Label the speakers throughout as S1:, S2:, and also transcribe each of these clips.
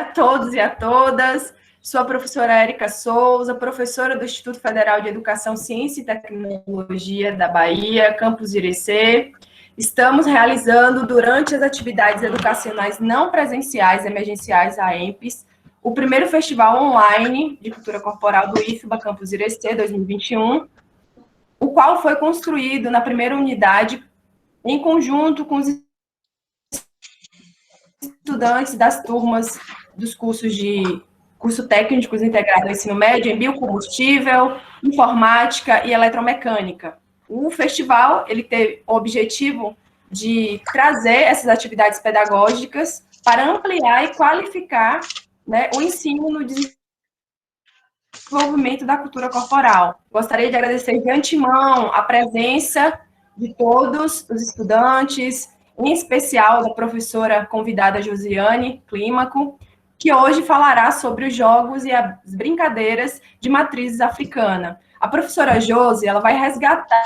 S1: a todos e a todas. Sou a professora Érica Souza, professora do Instituto Federal de Educação, Ciência e Tecnologia da Bahia, Campus Irecê. Estamos realizando, durante as atividades educacionais não presenciais emergenciais AEMPES, o primeiro festival online de cultura corporal do IFBA Campus Irecê 2021, o qual foi construído na primeira unidade em conjunto com os estudantes das turmas dos cursos de curso técnico integrado ao ensino médio em biocombustível, informática e eletromecânica. O festival ele teve o objetivo de trazer essas atividades pedagógicas para ampliar e qualificar, né, o ensino no desenvolvimento da cultura corporal. Gostaria de agradecer de antemão a presença de todos os estudantes, em especial da professora convidada Josiane Clímaco, que hoje falará sobre os jogos e as brincadeiras de matrizes africana. A professora Josi, ela vai resgatar,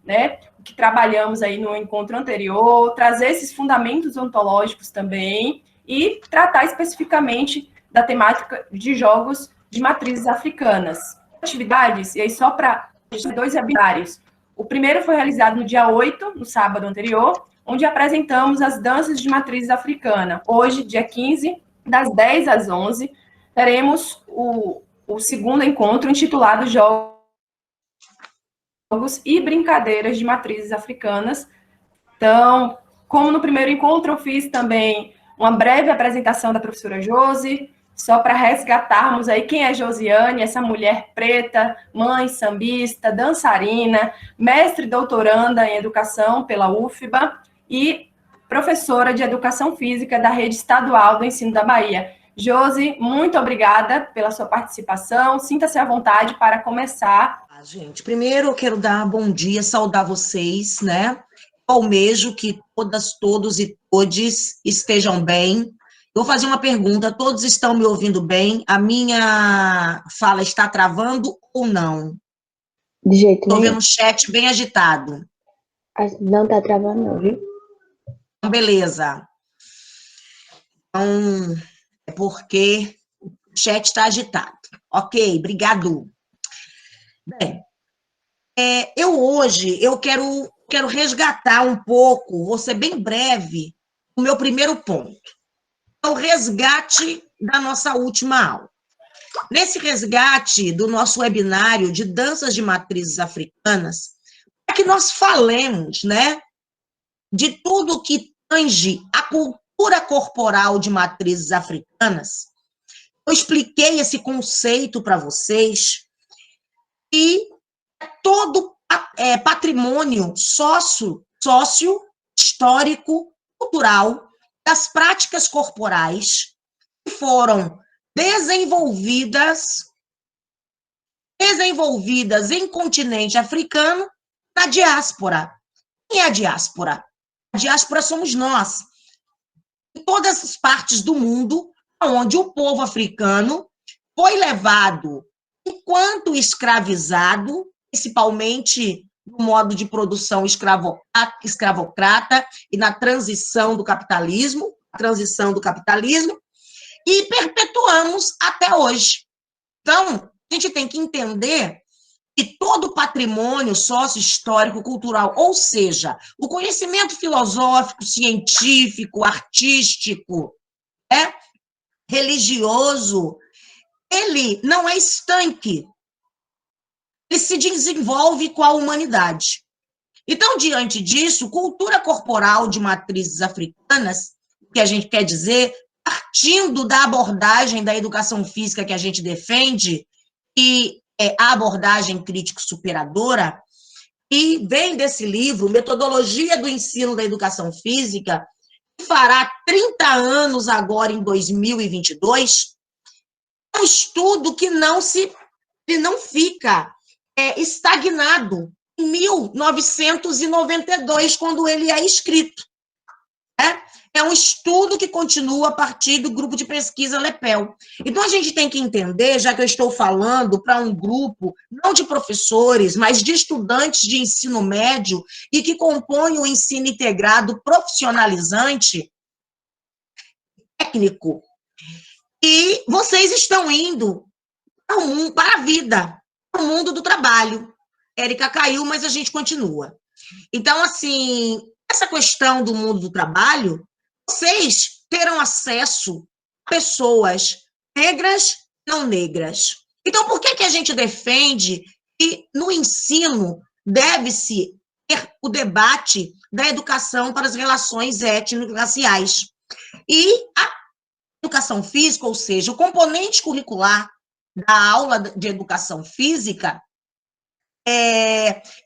S1: né, o que trabalhamos aí no encontro anterior, trazer esses fundamentos ontológicos também e tratar especificamente da temática de jogos de matrizes africanas. Atividades, e aí só para dois webinários. O primeiro foi realizado no dia 8, no sábado anterior, onde apresentamos as danças de matriz africana. Hoje, dia 15, das 10 às 11, teremos o segundo encontro intitulado Jogos e Brincadeiras de Matrizes Africanas. Então, como no primeiro encontro, eu fiz também uma breve apresentação da professora Josi, só para resgatarmos aí quem é Josiane, essa mulher preta, mãe sambista, dançarina, mestre e doutoranda em educação pela UFBA e professora de educação física da rede estadual do ensino da Bahia. Josi, muito obrigada pela sua participação. Sinta-se à vontade para começar.
S2: Gente, primeiro eu quero dar bom dia, saudar vocês, né? Almejo que todas, todos e todes estejam bem. Vou fazer uma pergunta, todos estão me ouvindo bem? A minha fala está travando ou não?
S3: De jeito nenhum.
S2: Estou vendo o chat bem agitado.
S3: Não está travando não, viu?
S2: Então, beleza. Então, é porque o chat está agitado. Ok, obrigado. Bem, hoje eu quero resgatar um pouco, vou ser bem breve, o meu primeiro ponto. É o resgate da nossa última aula. Nesse resgate do nosso webinário de danças de matrizes africanas, é que nós falemos, né, de tudo que tange a cultura corporal de matrizes africanas. Eu expliquei esse conceito para vocês e todo patrimônio sócio, histórico, cultural das práticas corporais que foram desenvolvidas em continente africano na diáspora. Quem é a diáspora? A diáspora somos nós. Em todas as partes do mundo, onde o povo africano foi levado enquanto escravizado, principalmente no modo de produção escravocrata e na transição do capitalismo, e perpetuamos até hoje. Então, a gente tem que entender que todo o patrimônio sócio-histórico, cultural, ou seja, o conhecimento filosófico, científico, artístico, religioso, ele não é estanque. Ele se desenvolve com a humanidade. Então, diante disso, cultura corporal de matrizes africanas, que a gente quer dizer, partindo da abordagem da educação física que a gente defende, que é a abordagem crítico-superadora, e vem desse livro, Metodologia do Ensino da Educação Física, que fará 30 anos agora em 2022, é um estudo que não fica estagnado em 1992, quando ele é escrito. É um estudo que continua a partir do grupo de pesquisa LEPEL. Então, a gente tem que entender, já que eu estou falando para um grupo, não de professores, mas de estudantes de ensino médio e que compõem o ensino integrado profissionalizante, técnico. E vocês estão indo para a vida, para o mundo do trabalho. Érica caiu, mas a gente continua. Então, assim, essa questão do mundo do trabalho, vocês terão acesso a pessoas negras e não negras. Então, por que a gente defende que no ensino deve-se ter o debate da educação para as relações étnico-raciais? E a educação física, ou seja, o componente curricular da aula de educação física,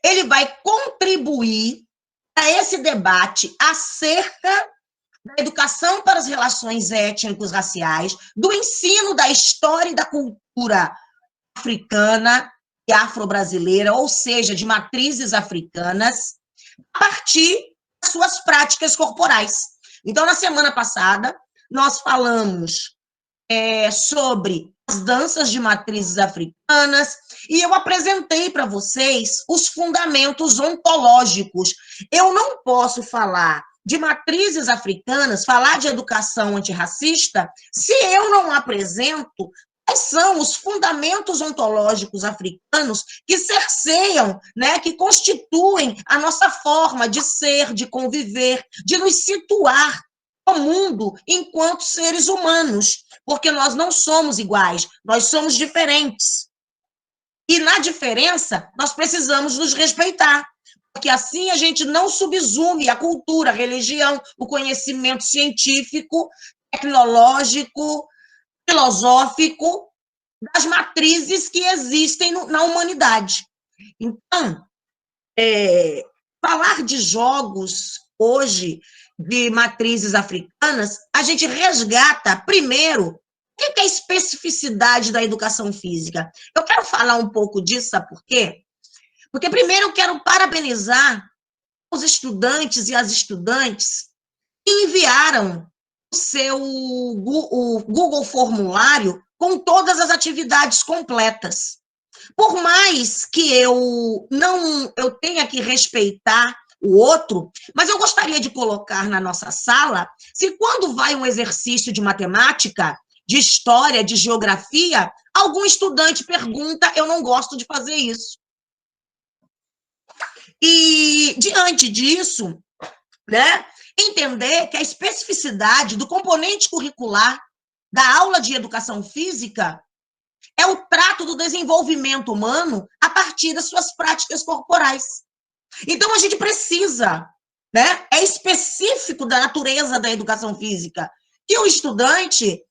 S2: ele vai contribuir para esse debate acerca da educação para as relações étnicos raciais, do ensino da história e da cultura africana e afro-brasileira, ou seja, de matrizes africanas, a partir das suas práticas corporais. Então, na semana passada, nós falamos sobre as danças de matrizes africanas, e eu apresentei para vocês os fundamentos ontológicos. Eu não posso falar de matrizes africanas, falar de educação antirracista, se eu não apresento quais são os fundamentos ontológicos africanos que cerceiam, né, que constituem a nossa forma de ser, de conviver, de nos situar no mundo enquanto seres humanos, porque nós não somos iguais, nós somos diferentes. E na diferença, nós precisamos nos respeitar, porque assim a gente não subsume a cultura, a religião, o conhecimento científico, tecnológico, filosófico das matrizes que existem na humanidade. Então, falar de jogos hoje de matrizes africanas, a gente resgata, primeiro, o que é a especificidade da educação física. Eu quero falar um pouco disso, sabe por quê? Porque, primeiro, eu quero parabenizar os estudantes e as estudantes que enviaram o Google Formulário com todas as atividades completas. Por mais que eu tenha que respeitar o outro, mas eu gostaria de colocar na nossa sala, se quando vai um exercício de matemática, de história, de geografia, algum estudante pergunta, eu não gosto de fazer isso. E, diante disso, né, entender que a especificidade do componente curricular da aula de educação física é o trato do desenvolvimento humano a partir das suas práticas corporais. Então, a gente precisa, né? É específico da natureza da educação física, que o estudante,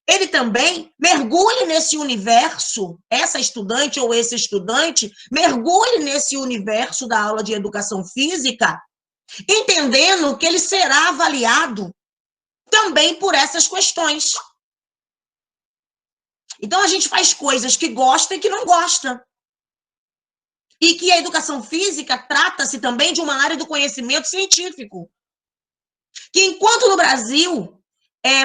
S2: ele também mergulhe nesse universo, essa estudante ou esse estudante, mergulhe nesse universo da aula de educação física, entendendo que ele será avaliado também por essas questões. Então, a gente faz coisas que gosta e que não gosta. E que a educação física trata-se também de uma área do conhecimento científico. Que enquanto no Brasil,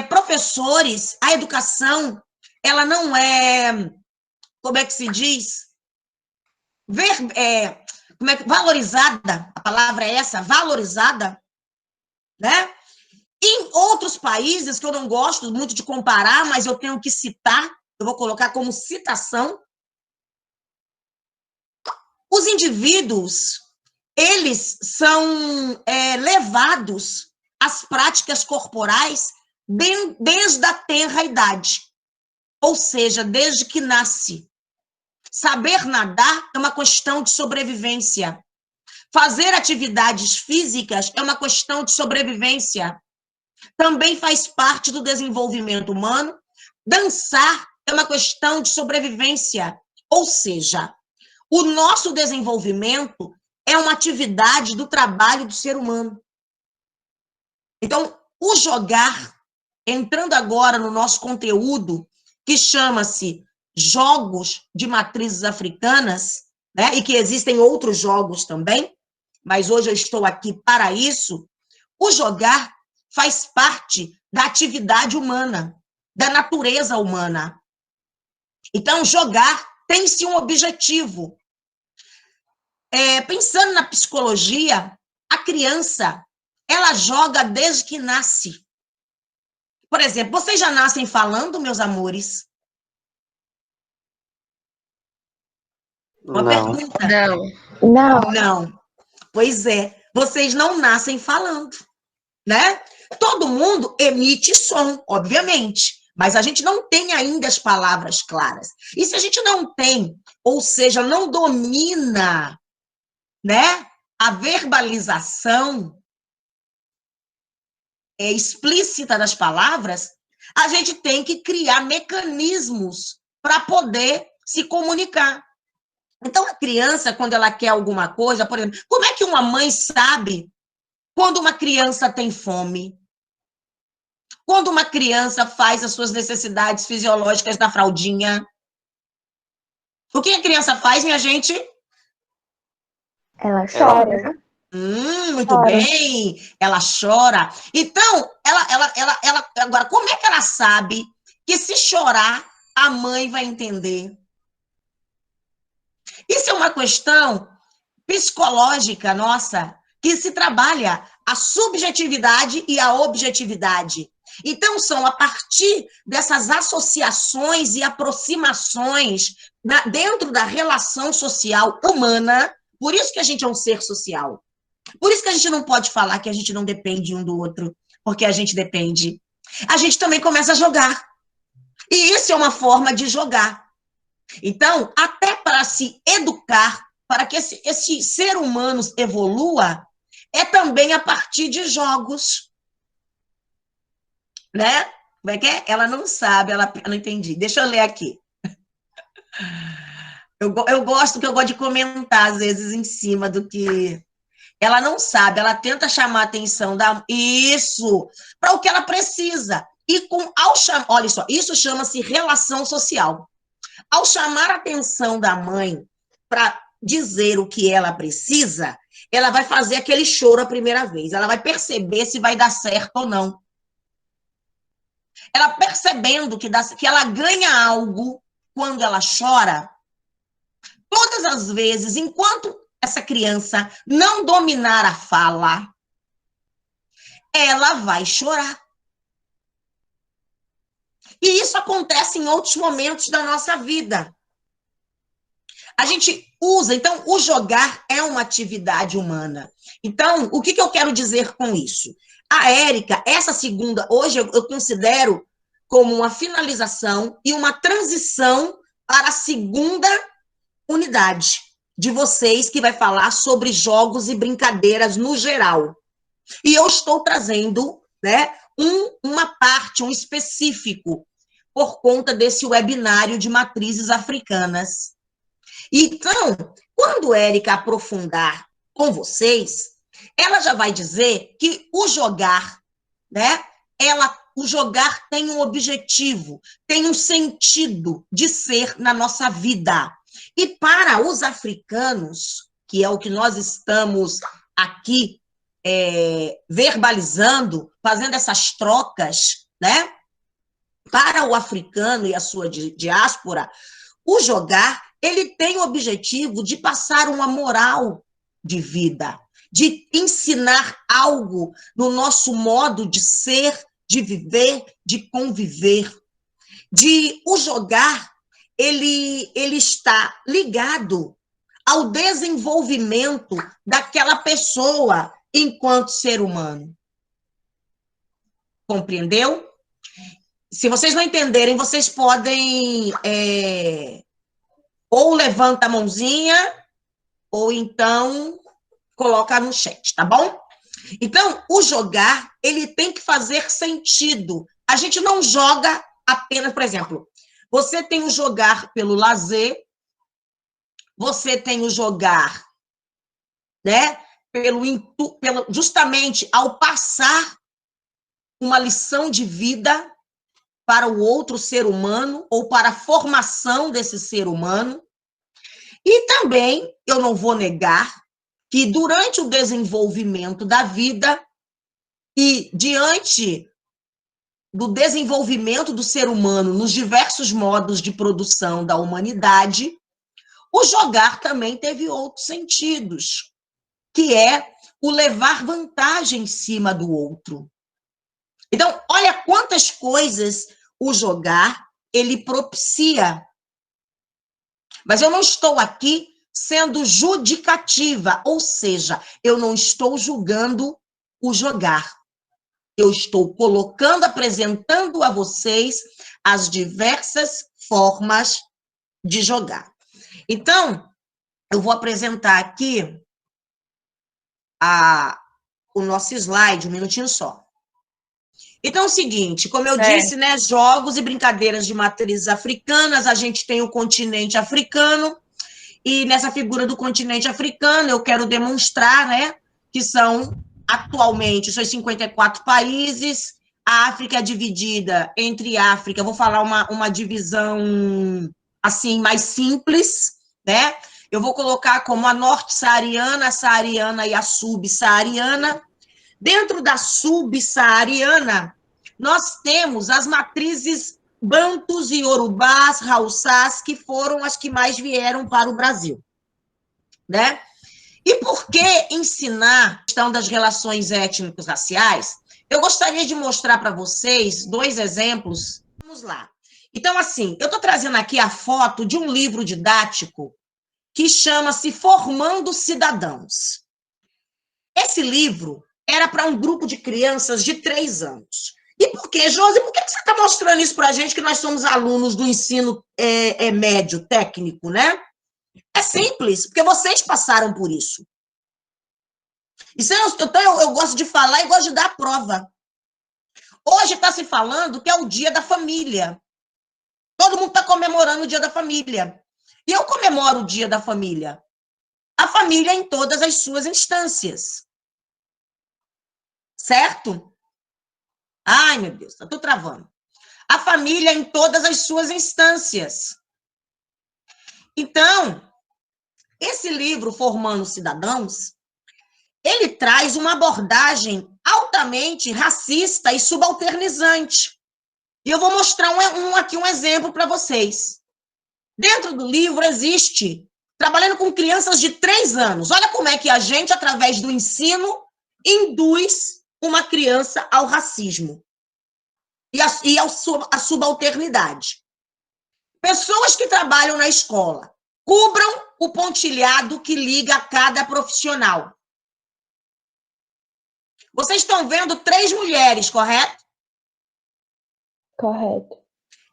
S2: professores, a educação, ela não é, como é que se diz? Valorizada, a palavra é essa, valorizada, né? Em outros países, que eu não gosto muito de comparar, mas eu tenho que citar, eu vou colocar como citação, os indivíduos, eles são levados às práticas corporais desde a tenra idade, ou seja, desde que nasce. Saber nadar é uma questão de sobrevivência. Fazer atividades físicas é uma questão de sobrevivência. Também faz parte do desenvolvimento humano. Dançar é uma questão de sobrevivência, ou seja, o nosso desenvolvimento é uma atividade do trabalho do ser humano. Então, o jogar, entrando agora no nosso conteúdo, que chama-se Jogos de Matrizes Africanas, né, e que existem outros jogos também, mas hoje eu estou aqui para isso, o jogar faz parte da atividade humana, da natureza humana. Então, jogar tem-se um objetivo. Pensando na psicologia, a criança, ela joga desde que nasce. Por exemplo, vocês já nascem falando, meus amores? Uma
S4: Não.
S2: pergunta.
S5: Não.
S3: Não,
S2: Não. Pois é, vocês não nascem falando, né? Todo mundo emite som, obviamente, mas a gente não tem ainda as palavras claras. E se a gente não tem, ou seja, não domina, né, a verbalização explícita das palavras, a gente tem que criar mecanismos para poder se comunicar. Então, a criança, quando ela quer alguma coisa, por exemplo, como é que uma mãe sabe quando uma criança tem fome? Quando uma criança faz as suas necessidades fisiológicas na fraldinha? O que a criança faz, minha gente?
S3: ela chora.
S2: Muito
S3: Chora.
S2: bem, ela chora. Então, agora, como é que ela sabe que se chorar, a mãe vai entender? Isso é uma questão psicológica nossa, que se trabalha a subjetividade e a objetividade. Então, são a partir dessas associações e aproximações dentro da relação social humana, por isso que a gente é um ser social. Por isso que a gente não pode falar que a gente não depende um do outro, porque a gente depende. A gente também começa a jogar. E isso é uma forma de jogar. Então, até para se educar, para que esse ser humano evolua, é também a partir de jogos. Né? Como é que é? Ela não sabe, ela não entendi. Deixa eu ler aqui. Eu gosto de comentar, às vezes, em cima do que... Ela não sabe, ela tenta chamar a atenção da... Isso! Para o que ela precisa. E olha só, isso chama-se relação social. Ao chamar a atenção da mãe para dizer o que ela precisa, ela vai fazer aquele choro a primeira vez. Ela vai perceber se vai dar certo ou não. Ela percebendo que ela ganha algo quando ela chora, todas as vezes, enquanto essa criança não dominar a fala, ela vai chorar. E isso acontece em outros momentos da nossa vida. A gente usa, então, o jogar é uma atividade humana. Então, o que eu quero dizer com isso? A Érica, essa segunda, hoje eu considero como uma finalização e uma transição para a segunda unidade de vocês, que vai falar sobre jogos e brincadeiras no geral. E eu estou trazendo, né, uma parte, um específico, por conta desse webinário de matrizes africanas. Então, quando Érica aprofundar com vocês, ela já vai dizer que o jogar, né, o jogar tem um objetivo, tem um sentido de ser na nossa vida. E para os africanos, que é o que nós estamos aqui verbalizando, fazendo essas trocas, né? Para o africano e a sua diáspora, o jogar, ele tem o objetivo de passar uma moral de vida, de ensinar algo no nosso modo de ser, de viver, de conviver. O jogar, ele está ligado ao desenvolvimento daquela pessoa enquanto ser humano. Compreendeu? Se vocês não entenderem, vocês podem ou levanta a mãozinha, ou então coloca no chat, tá bom? Então, o jogar, ele tem que fazer sentido. A gente não joga apenas, por exemplo, você tem o jogar pelo lazer, você tem o jogar, né, justamente ao passar uma lição de vida para o outro ser humano ou para a formação desse ser humano. E também, eu não vou negar, que durante o desenvolvimento da vida e diante do desenvolvimento do ser humano nos diversos modos de produção da humanidade, o jogar também teve outros sentidos, que é o levar vantagem em cima do outro. Então, olha quantas coisas o jogar, ele propicia. Mas eu não estou aqui sendo judicativa, ou seja, eu não estou julgando o jogar. Eu estou colocando, apresentando a vocês as diversas formas de jogar. Então, eu vou apresentar aqui o nosso slide, um minutinho só. Então, é o seguinte, como eu disse, né, jogos e brincadeiras de matrizes africanas, a gente tem o continente africano, e nessa figura do continente africano, eu quero demonstrar, né, que são, atualmente, são 54 países, a África é dividida entre África, vou falar uma divisão, assim, mais simples, né, eu vou colocar como a norte-saariana, a saariana e a subsaariana. Dentro da subsaariana, nós temos as matrizes bantus e yorubás, haussás, que foram as que mais vieram para o Brasil, né? E por que ensinar a questão das relações étnicos raciais? Eu gostaria de mostrar para vocês 2 exemplos. Vamos lá. Então, assim, eu estou trazendo aqui a foto de um livro didático que chama-se Formando Cidadãos. Esse livro era para um grupo de crianças de 3 anos. E por quê, Josi? Por que você está mostrando isso para a gente, que nós somos alunos do ensino médio, técnico, né? É simples, porque vocês passaram por isso. Então, eu gosto de falar e gosto de dar a prova. Hoje está se falando que é o Dia da Família. Todo mundo está comemorando o Dia da Família. E eu comemoro o Dia da Família. A família em todas as suas instâncias. Certo? Ai, meu Deus, estou travando. A família em todas as suas instâncias. Então, esse livro, Formando Cidadãos, ele traz uma abordagem altamente racista e subalternizante. E eu vou mostrar aqui um exemplo para vocês. Dentro do livro existe, trabalhando com crianças de 3 anos, olha como é que a gente, através do ensino, induz uma criança ao racismo e à subalternidade. Pessoas que trabalham na escola, cubram o pontilhado que liga a cada profissional. Vocês estão vendo 3 mulheres, correto?
S3: Correto.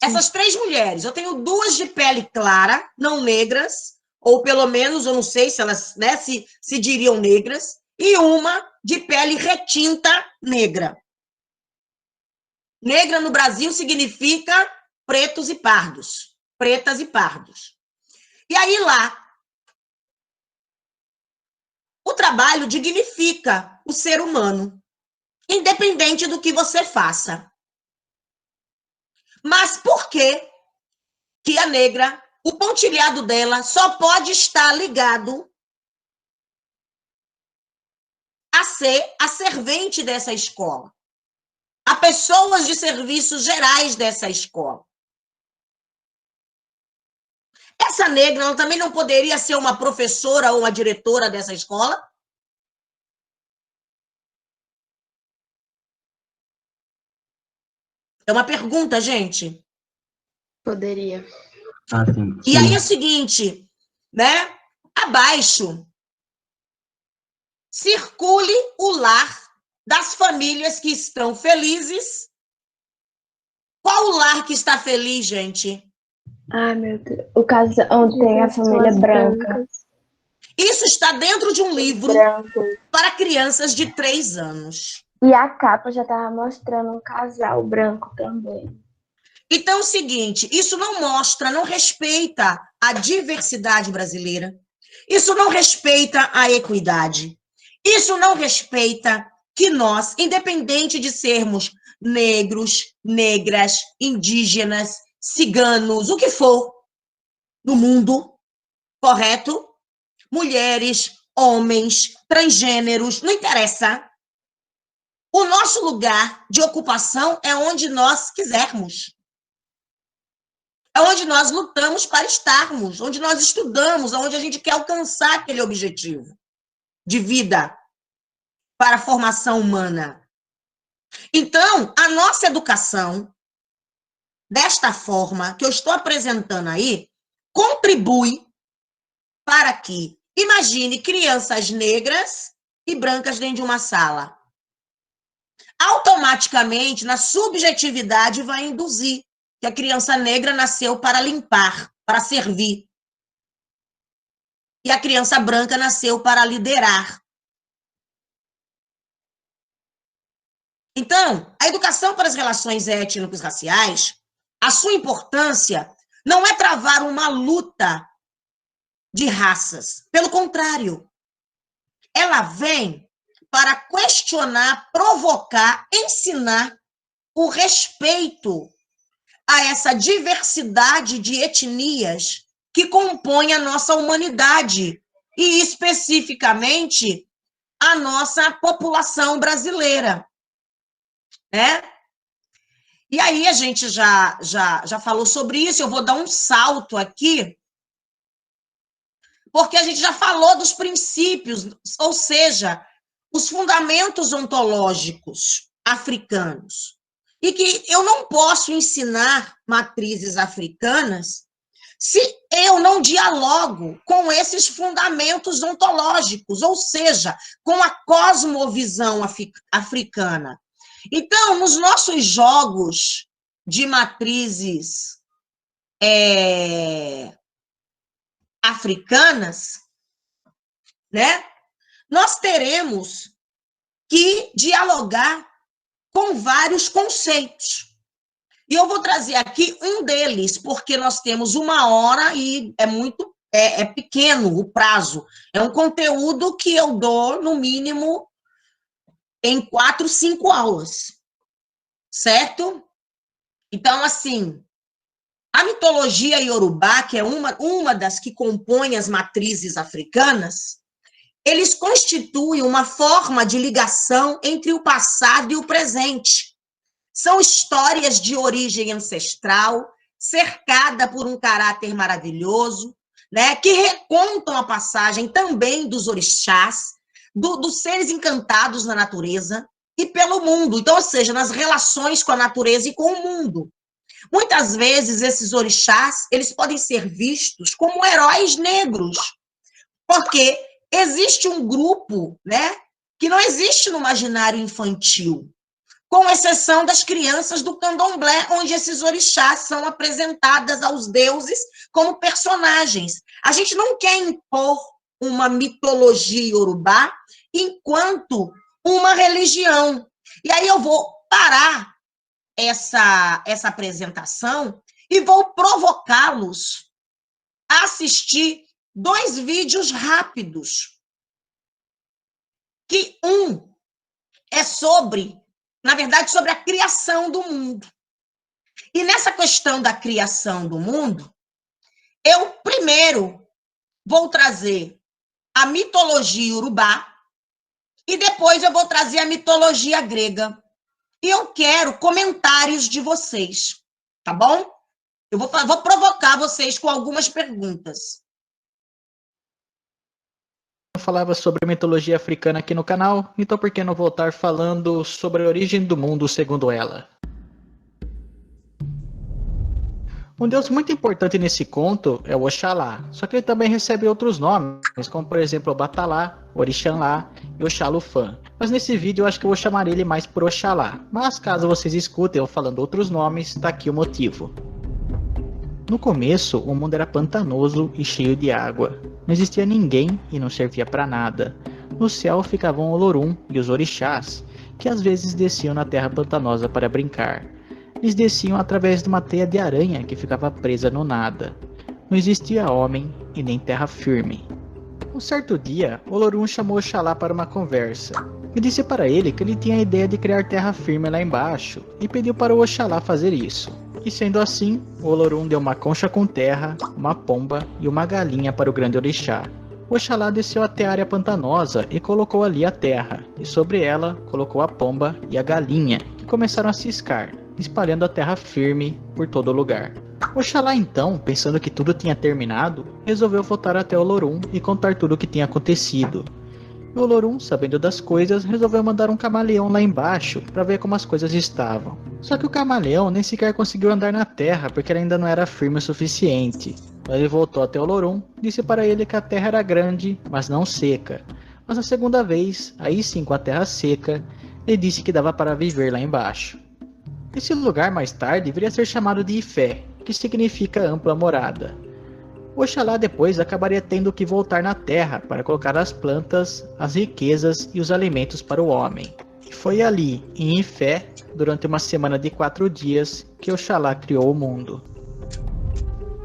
S2: Essas 3 mulheres, eu tenho 2 de pele clara, não negras, ou pelo menos, eu não sei se elas, né, se diriam negras, e uma de pele retinta negra. Negra no Brasil significa pretos e pardos, pretas e pardos. E aí lá, o trabalho dignifica o ser humano, independente do que você faça. Mas por que que a negra, o pontilhado dela só pode estar ligado a ser a servente dessa escola, a pessoas de serviços gerais dessa escola? Essa negra ela também não poderia ser uma professora ou uma diretora dessa escola? É uma pergunta, gente.
S3: Poderia.
S4: Sim.
S2: E aí é o seguinte, né? Abaixo, circule o lar das famílias que estão felizes. Qual o lar que está feliz, gente?
S3: Ai, meu Deus. O caso onde tem a família branca.
S2: Isso está dentro de um livro
S3: Branco.
S2: para crianças de 3 anos.
S3: E a capa já estava mostrando um casal branco também.
S2: Então é o seguinte, isso não mostra, não respeita a diversidade brasileira. Isso não respeita a equidade. Isso não respeita que nós, independente de sermos negros, negras, indígenas, ciganos, o que for no mundo, correto? Mulheres, homens, transgêneros, não interessa. O nosso lugar de ocupação é onde nós quisermos. É onde nós lutamos para estarmos, onde nós estudamos, onde a gente quer alcançar aquele objetivo de vida para a formação humana. Então, a nossa educação, desta forma que eu estou apresentando aí, contribui para que, imagine crianças negras e brancas dentro de uma sala. Automaticamente, na subjetividade, vai induzir que a criança negra nasceu para limpar, para servir. E a criança branca nasceu para liderar. Então, a educação para as relações étnico-raciais, a sua importância não é travar uma luta de raças. Pelo contrário, ela vem para questionar, provocar, ensinar o respeito a essa diversidade de etnias que compõe a nossa humanidade e, especificamente, a nossa população brasileira. Né? E aí a gente já falou sobre isso, eu vou dar um salto aqui, porque a gente já falou dos princípios, ou seja, os fundamentos ontológicos africanos. E que eu não posso ensinar matrizes africanas se eu não dialogo com esses fundamentos ontológicos, ou seja, com a cosmovisão africana. Então, nos nossos jogos de matrizes africanas, né, nós teremos que dialogar com vários conceitos. E eu vou trazer aqui um deles, porque nós temos 1 hora e é pequeno o prazo. É um conteúdo que eu dou, no mínimo, em 4, 5 aulas, certo? Então, assim, a mitologia iorubá, que é uma das que compõe as matrizes africanas, eles constituem uma forma de ligação entre o passado e o presente. São histórias de origem ancestral, cercada por um caráter maravilhoso, né, que recontam a passagem também dos orixás, dos seres encantados na natureza e pelo mundo. Então, ou seja, nas relações com a natureza e com o mundo. Muitas vezes, esses orixás, eles podem ser vistos como heróis negros, porque existe um grupo, né, que não existe no imaginário infantil, com exceção das crianças do candomblé, onde esses orixás são apresentadas aos deuses como personagens. A gente não quer impor uma mitologia iorubá enquanto uma religião. E aí eu vou parar essa apresentação e vou provocá-los a assistir 2 vídeos rápidos. Que um é sobre, na verdade, sobre a criação do mundo. E nessa questão da criação do mundo, eu primeiro vou trazer a mitologia iorubá e depois eu vou trazer a mitologia grega. E eu quero comentários de vocês, tá bom? Eu vou provocar vocês com algumas perguntas.
S4: Eu falava sobre mitologia africana aqui no canal, então por que não voltar falando sobre a origem do mundo segundo ela? Um deus muito importante nesse conto é o Oxalá, só que ele também recebe outros nomes, como por exemplo o Batalá, Orixanlá e Oxalufã. Mas nesse vídeo eu acho que eu vou chamar ele mais por Oxalá, mas caso vocês escutem eu falando outros nomes, tá aqui o motivo. No começo, o mundo era pantanoso e cheio de água. Não existia ninguém e não servia para nada. No céu ficavam o Olorum e os orixás, que às vezes desciam na terra pantanosa para brincar. Eles desciam através de uma teia de aranha que ficava presa no nada. Não existia homem e nem terra firme. Um certo dia, Olorum chamou Oxalá para uma conversa e disse para ele que ele tinha a ideia de criar terra firme lá embaixo e pediu para o Oxalá fazer isso. E sendo assim, o Olorum deu uma concha com terra, uma pomba e uma galinha para o grande orixá. O Oxalá desceu até a área pantanosa e colocou ali a terra, e sobre ela colocou a pomba e a galinha, que começaram a ciscar, espalhando a terra firme por todo o lugar. Oxalá então, pensando que tudo tinha terminado, resolveu voltar até Olorum e contar tudo o que tinha acontecido. E o Olorum, sabendo das coisas, resolveu mandar um camaleão lá embaixo para ver como as coisas estavam. Só que o camaleão nem sequer conseguiu andar na terra porque ele ainda não era firme o suficiente. Ele voltou até o Olorum, disse para ele que a terra era grande, mas não seca. Mas a segunda vez, aí sim com a terra seca, ele disse que dava para viver lá embaixo. Esse lugar mais tarde viria a ser chamado de Ifé, que significa ampla morada. Oxalá depois acabaria tendo que voltar na terra para colocar as plantas, as riquezas e os alimentos para o homem. E foi ali, em Ifé, durante uma semana de 4 dias, que Oxalá criou o mundo.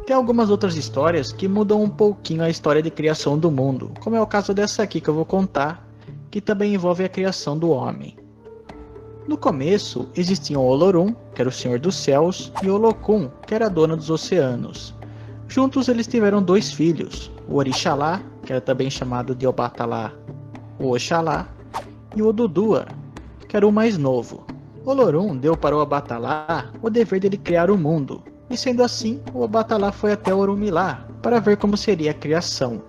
S4: Tem algumas outras histórias que mudam um pouquinho a história de criação do mundo, como é o caso dessa aqui que eu vou contar, que também envolve a criação do homem. No começo, existiam o Olorum, que era o senhor dos céus, e o Olokun, que era a dona dos oceanos. Juntos eles tiveram 2 filhos, o Orixalá, que era também chamado de Obatalá, o Oxalá, e o Odudua, que era o mais novo. O Olorum deu para o Obatalá o dever dele criar o mundo, e sendo assim, o Obatalá foi até Orunmilá para ver como seria a criação.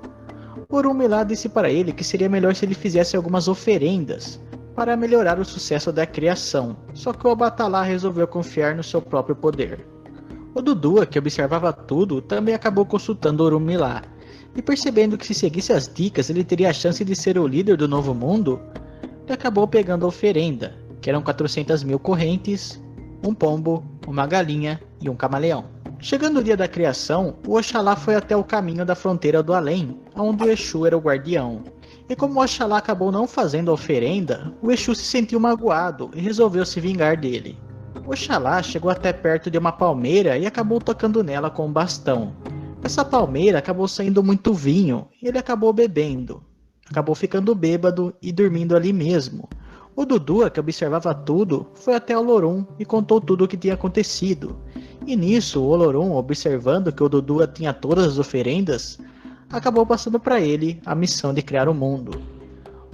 S4: O Orunmilá disse para ele que seria melhor se ele fizesse algumas oferendas, para melhorar o sucesso da criação, só que o Obatalá resolveu confiar no seu próprio poder. O Dudua, que observava tudo, também acabou consultando Orunmilá, e percebendo que se seguisse as dicas ele teria a chance de ser o líder do novo mundo, ele acabou pegando a oferenda, que eram 400.000 correntes, um pombo, uma galinha e um camaleão. Chegando o dia da criação, o Oxalá foi até o caminho da fronteira do além, onde o Exu era o guardião. E como o Oxalá acabou não fazendo a oferenda, o Exu se sentiu magoado e resolveu se vingar dele. O Oxalá chegou até perto de uma palmeira e acabou tocando nela com um bastão. Essa palmeira acabou saindo muito vinho e ele acabou bebendo. Acabou ficando bêbado e dormindo ali mesmo. O Dudua, que observava tudo, foi até o Olorum e contou tudo o que tinha acontecido. E nisso, o Olorum, observando que o Dudua tinha todas as oferendas, acabou passando para ele a missão de criar o mundo.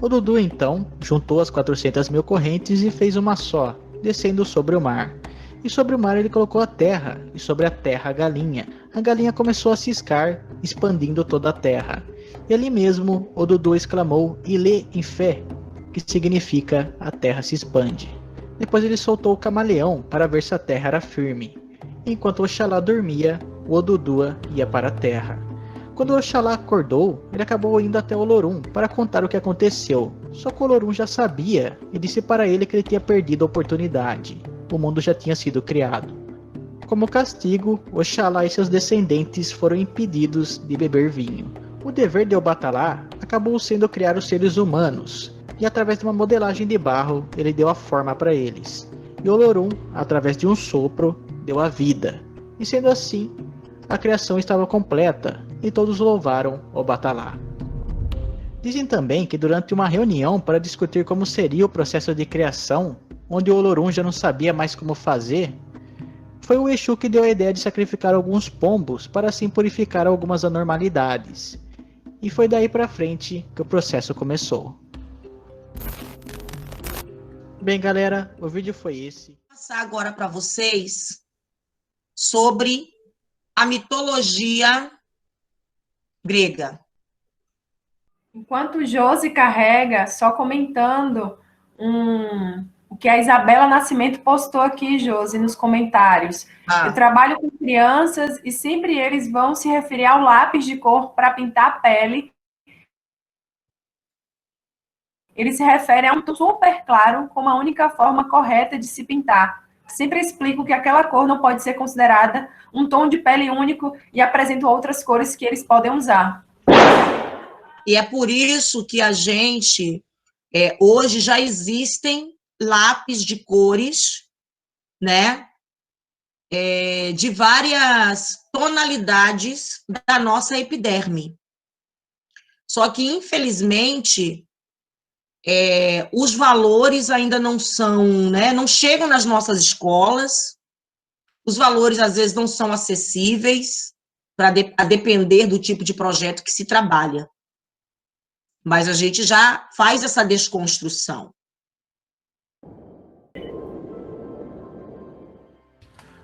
S4: O Dudu então juntou as 400.000 correntes e fez uma só, descendo sobre o mar. E sobre o mar ele colocou a terra, e sobre a terra a galinha. A galinha começou a ciscar, expandindo toda a terra. E ali mesmo o Dudu exclamou Ilê em fé, que significa a terra se expande. Depois ele soltou o camaleão para ver se a terra era firme. Enquanto Oxalá dormia, o Odudua ia para a terra. Quando Oxalá acordou, ele acabou indo até o Olorum para contar o que aconteceu. Só que o Olorum já sabia e disse para ele que ele tinha perdido a oportunidade. O mundo já tinha sido criado. Como castigo, Oxalá e seus descendentes foram impedidos de beber vinho. O dever de Obatalá acabou sendo criar os seres humanos, e através de uma modelagem de barro, ele deu a forma para eles. E o Olorum, através de um sopro, deu a vida. E sendo assim, a criação estava completa, e todos louvaram Obatalá. Dizem também que durante uma reunião para discutir como seria o processo de criação, onde o Olorum já não sabia mais como fazer, foi o Exu que deu a ideia de sacrificar alguns pombos para assim purificar algumas anormalidades. E foi daí para frente que o processo começou. Bem galera, o vídeo foi esse.
S2: Vou passar agora para vocês sobre a mitologia grega.
S1: Enquanto Josi carrega, só comentando o que a Isabela Nascimento postou aqui, Josi, nos comentários. Eu trabalho com crianças e sempre eles vão se referir ao lápis de cor para pintar a pele. Ele se refere a um tom super claro como a única forma correta de se pintar. Sempre explico que aquela cor não pode ser considerada um tom de pele único e apresento outras cores que eles podem usar.
S2: E é por isso que a gente, hoje já existem lápis de cores, né? De várias tonalidades da nossa epiderme. Só que, infelizmente, os valores ainda não são, né? Não chegam nas nossas escolas, os valores às vezes não são acessíveis, a depender do tipo de projeto que se trabalha. Mas a gente já faz essa desconstrução.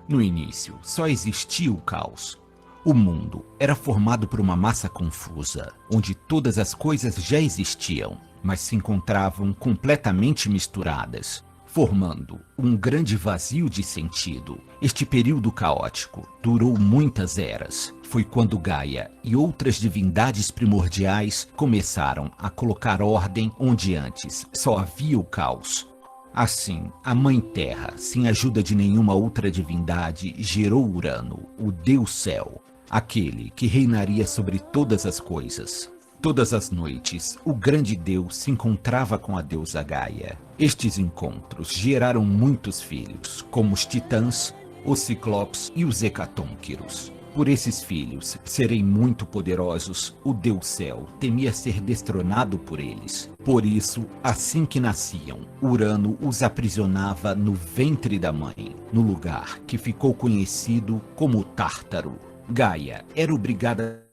S5: No início, só existia o caos. O mundo era formado por uma massa confusa, onde todas as coisas já existiam. mas se encontravam completamente misturadas, formando um grande vazio de sentido. Este período caótico durou muitas eras. Foi quando Gaia e outras divindades primordiais começaram a colocar ordem onde antes só havia o caos. Assim, a Mãe Terra, sem ajuda de nenhuma outra divindade, gerou Urano, o Deus Céu, aquele que reinaria sobre todas as coisas. Todas as noites, o grande Deus se encontrava com a deusa Gaia. Estes encontros geraram muitos filhos, como os Titãs, os Ciclopes e os Hecatônquiros. Por esses filhos serem muito poderosos, o Deus Céu temia ser destronado por eles. Por isso, assim que nasciam, Urano os aprisionava no ventre da mãe, no lugar que ficou conhecido como Tártaro. Gaia era obrigada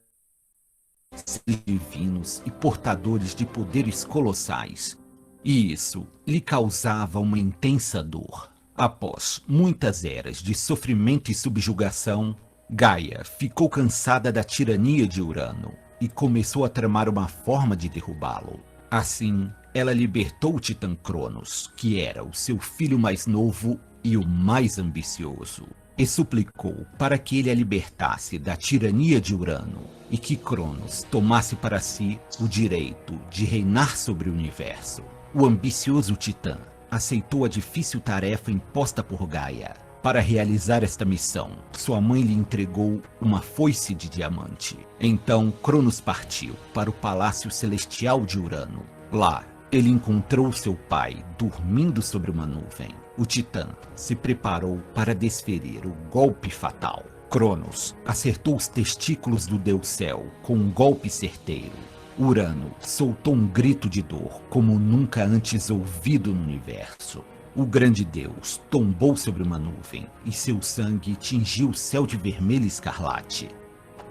S5: seres divinos e portadores de poderes colossais, e isso lhe causava uma intensa dor. Após muitas eras de sofrimento e subjugação, Gaia ficou cansada da tirania de Urano e começou a tramar uma forma de derrubá-lo. Assim, ela libertou o Titã Cronos, que era o seu filho mais novo e o mais ambicioso, e suplicou para que ele a libertasse da tirania de Urano e que Cronos tomasse para si o direito de reinar sobre o universo. O ambicioso Titã aceitou a difícil tarefa imposta por Gaia. Para realizar esta missão, sua mãe lhe entregou uma foice de diamante. Então Cronos partiu para o Palácio Celestial de Urano. Lá, ele encontrou seu pai dormindo sobre uma nuvem. O Titã se preparou para desferir o golpe fatal. Cronos acertou os testículos do Deus Céu com um golpe certeiro. Urano soltou um grito de dor como nunca antes ouvido no universo. O grande Deus tombou sobre uma nuvem e seu sangue tingiu o céu de vermelho escarlate.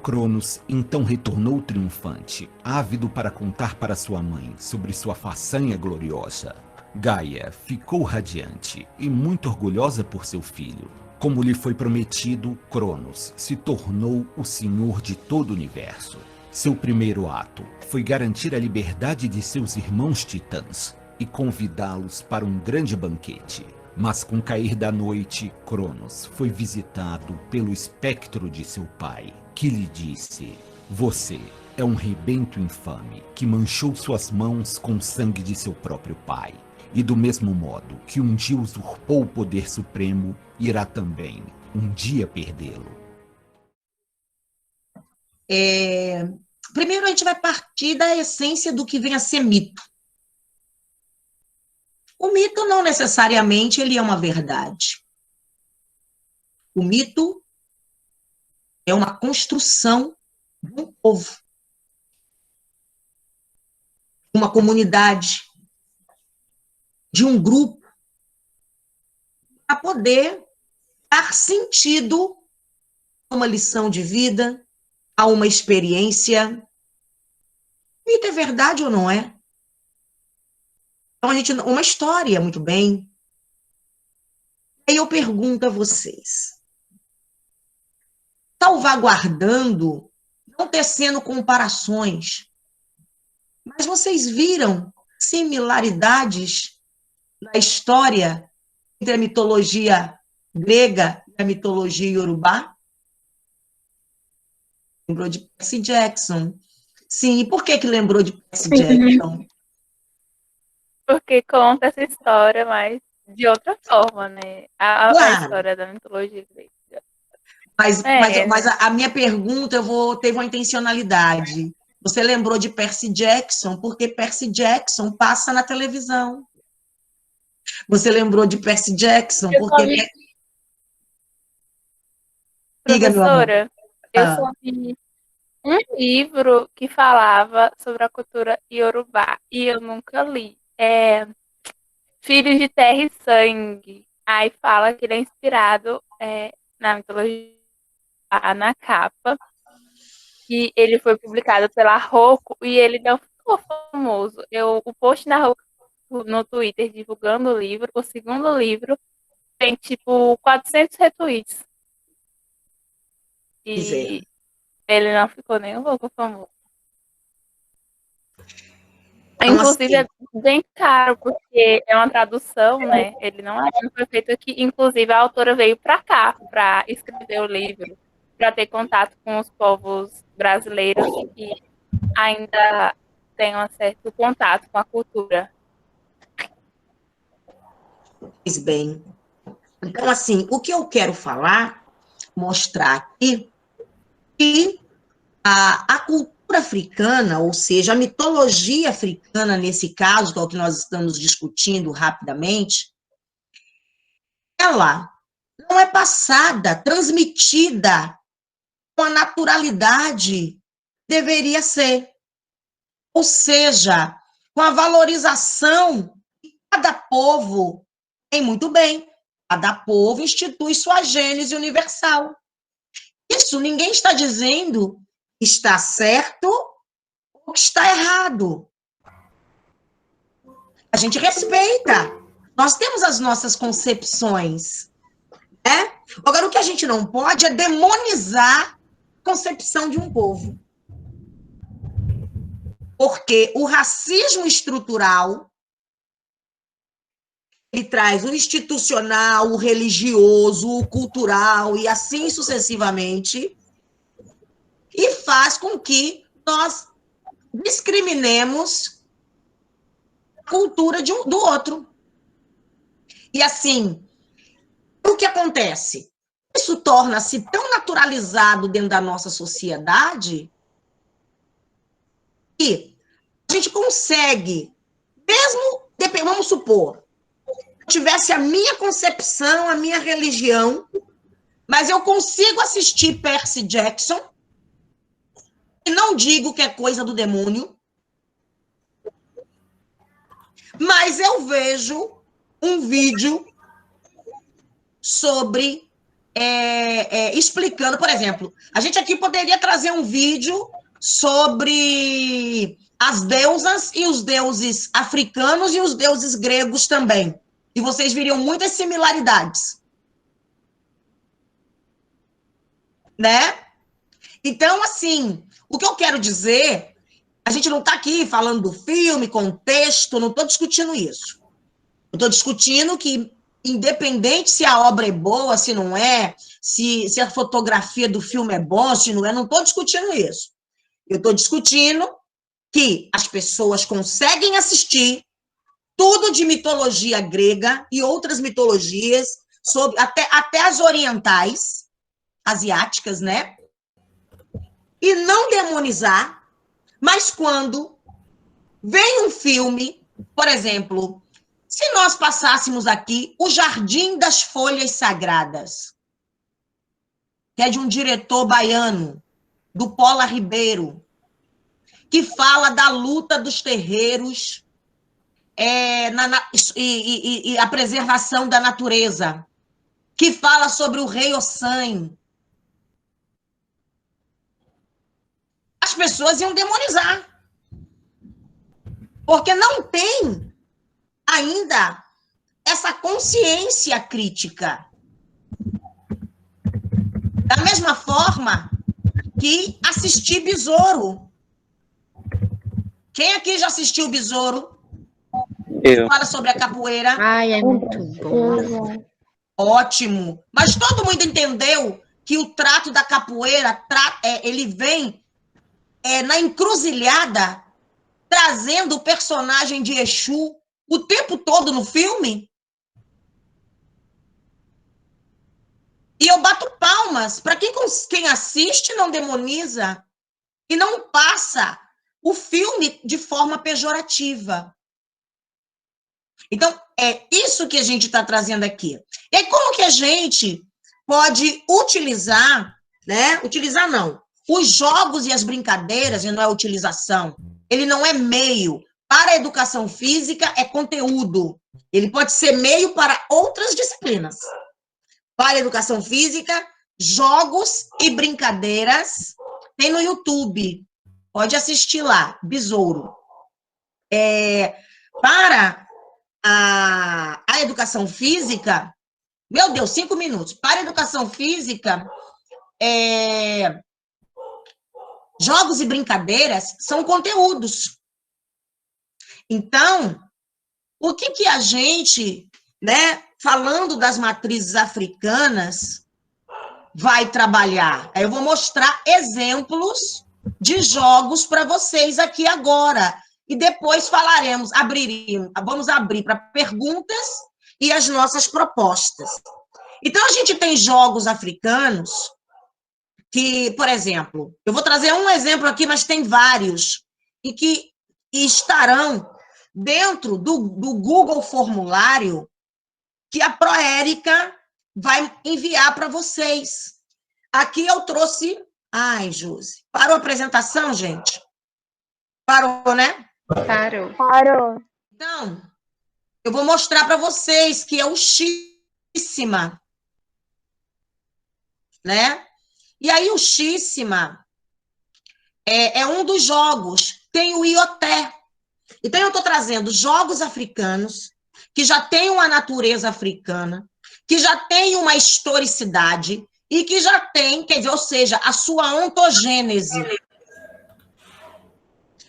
S5: Cronos então retornou triunfante, ávido para contar para sua mãe sobre sua façanha gloriosa. Gaia ficou radiante e muito orgulhosa por seu filho. Como lhe foi prometido, Cronos se tornou o senhor de todo o universo. Seu primeiro ato foi garantir a liberdade de seus irmãos titãs e convidá-los para um grande banquete. Mas com o cair da noite, Cronos foi visitado pelo espectro de seu pai, que lhe disse: "Você é um rebento infame que manchou suas mãos com o sangue de seu próprio pai. E do mesmo modo que um dia usurpou o poder supremo, irá também um dia perdê-lo."
S2: Primeiro a gente vai partir da essência do que vem a ser mito. O mito não necessariamente ele é uma verdade. O mito é uma construção de um povo, uma comunidade, de um grupo, para poder dar sentido a uma lição de vida, a uma experiência. Mito é verdade ou não é? Então, uma história, muito bem. Aí eu pergunto a vocês, salvaguardando, não tecendo comparações, mas vocês viram similaridades na história entre a mitologia grega e a mitologia iorubá? Lembrou de Percy Jackson. Sim, e por que lembrou de Percy Jackson?
S6: Porque conta essa história, mas de outra forma, né? A
S2: Claro.
S6: história da mitologia grega.
S2: Mas a minha pergunta, teve uma intencionalidade. Você lembrou de Percy Jackson, porque Percy Jackson passa na televisão. Você lembrou de Percy Jackson, porque...
S6: Professora, eu só vi um livro que falava sobre a cultura iorubá, e eu nunca li. Filhos de Terra e Sangue. Aí fala que ele é inspirado na mitologia, na capa. E ele foi publicado pela Roku e ele não ficou famoso. O post na Roku no Twitter divulgando o livro, o segundo livro, tem tipo 400 retweets. E ele não ficou nem um pouco famoso.
S2: Então,
S6: Inclusive,
S2: assim,
S6: é bem caro, porque é uma tradução, né? Ele não foi feito aqui. Inclusive, a autora veio para cá para escrever o livro, para ter contato com os povos brasileiros que ainda têm um certo contato com a cultura.
S2: pois bem. Então, assim, o que eu quero falar, mostrar aqui, que a cultura africana, ou seja, a mitologia africana, nesse caso, que é o que nós estamos discutindo rapidamente, ela não é passada, transmitida com a naturalidade que deveria ser. Ou seja, com a valorização que cada povo tem muito bem. Cada povo institui sua gênese universal. Isso ninguém está dizendo que está certo ou que está errado. A gente respeita. Nós temos as nossas concepções, né? Agora, o que a gente não pode é demonizar a concepção de um povo. Porque o racismo estrutural, ele traz o institucional, o religioso, o cultural e assim sucessivamente, e faz com que nós discriminemos a cultura do outro. E assim, o que acontece? Isso torna-se tão naturalizado dentro da nossa sociedade que a gente consegue, mesmo, vamos supor, tivesse a minha concepção, a minha religião, mas eu consigo assistir Percy Jackson, e não digo que é coisa do demônio, mas eu vejo um vídeo sobre explicando, por exemplo, a gente aqui poderia trazer um vídeo sobre as deusas e os deuses africanos e os deuses gregos também. E vocês viriam muitas similaridades. Né? Então, assim, o que eu quero dizer, a gente não está aqui falando do filme, contexto, não estou discutindo isso. Eu estou discutindo que, independente se a obra é boa, se não é, se a fotografia do filme é boa, se não é, não estou discutindo isso. Eu estou discutindo que as pessoas conseguem assistir tudo de mitologia grega e outras mitologias, até as orientais, asiáticas, né? E não demonizar, mas quando vem um filme, por exemplo, se nós passássemos aqui O Jardim das Folhas Sagradas, que é de um diretor baiano, do Paula Ribeiro, que fala da luta dos terreiros e a preservação da natureza, que fala sobre o rei Ossan. As pessoas iam demonizar, porque não tem ainda essa consciência crítica. Da mesma forma que assistir Besouro. Quem aqui já assistiu Besouro?
S7: Eu.
S2: Fala sobre a capoeira.
S8: Ai, é muito bom.
S2: Ótimo. Mas todo mundo entendeu que o trato da capoeira, ele vem na encruzilhada, trazendo o personagem de Exu o tempo todo no filme? E eu bato palmas para quem assiste não demoniza e não passa o filme de forma pejorativa. Então, é isso que a gente está trazendo aqui. E aí, como que a gente pode utilizar, né? Utilizar não. Os jogos e as brincadeiras, e não é utilização, ele não é meio. Para a educação física, é conteúdo. Ele pode ser meio para outras disciplinas. Para a educação física, jogos e brincadeiras, tem no YouTube. Pode assistir lá, Besouro. Para a educação física, meu Deus, 5 minutos. Para a educação física, jogos e brincadeiras são conteúdos. Então, o que a gente, né, falando das matrizes africanas, vai trabalhar? Eu vou mostrar exemplos de jogos para vocês aqui agora. E depois vamos abrir para perguntas e as nossas propostas. Então, a gente tem jogos africanos que, por exemplo, eu vou trazer um exemplo aqui, mas tem vários, e que estarão dentro do Google Formulário que a Proérica vai enviar para vocês. Aqui eu trouxe... Ai, Josi, parou a apresentação, gente? Parou, né?
S3: Parou.
S2: Então, eu vou mostrar para vocês que é o Xíssima, né? E aí o Xíssima é um dos jogos. Tem o Ioté. Então, eu estou trazendo jogos africanos que já têm uma natureza africana, que já têm uma historicidade e que já tem, quer dizer, ou seja, a sua ontogênese.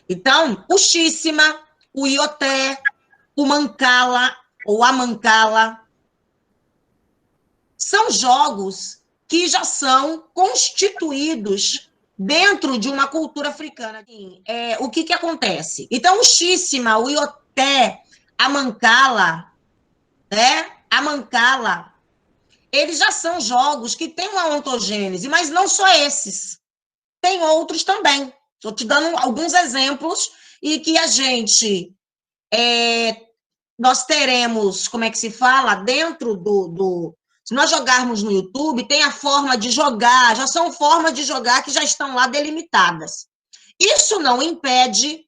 S2: Então, o Xíssima, o Ioté, o Mancala, ou a Mancala, são jogos que já são constituídos dentro de uma cultura africana. O que acontece? Então, o Xíssima, o Ioté, a Mancala, né? A Mancala, eles já são jogos que têm uma ontogênese, mas não só esses. Tem outros também. Estou te dando alguns exemplos e que a gente... nós teremos, como é que se fala? Dentro se nós jogarmos no YouTube, tem a forma de jogar, já são formas de jogar que já estão lá delimitadas. Isso não impede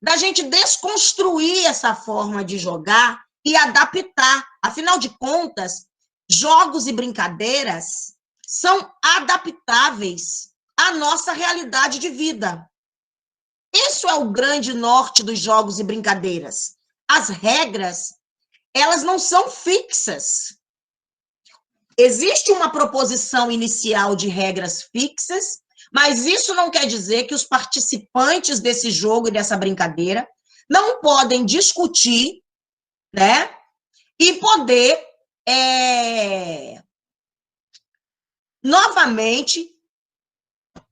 S2: da gente desconstruir essa forma de jogar e adaptar. Afinal de contas, jogos e brincadeiras são adaptáveis à nossa realidade de vida. Isso é o grande norte dos jogos e brincadeiras. As regras, elas não são fixas. Existe uma proposição inicial de regras fixas, mas isso não quer dizer que os participantes desse jogo e dessa brincadeira não podem discutir, né, e poder novamente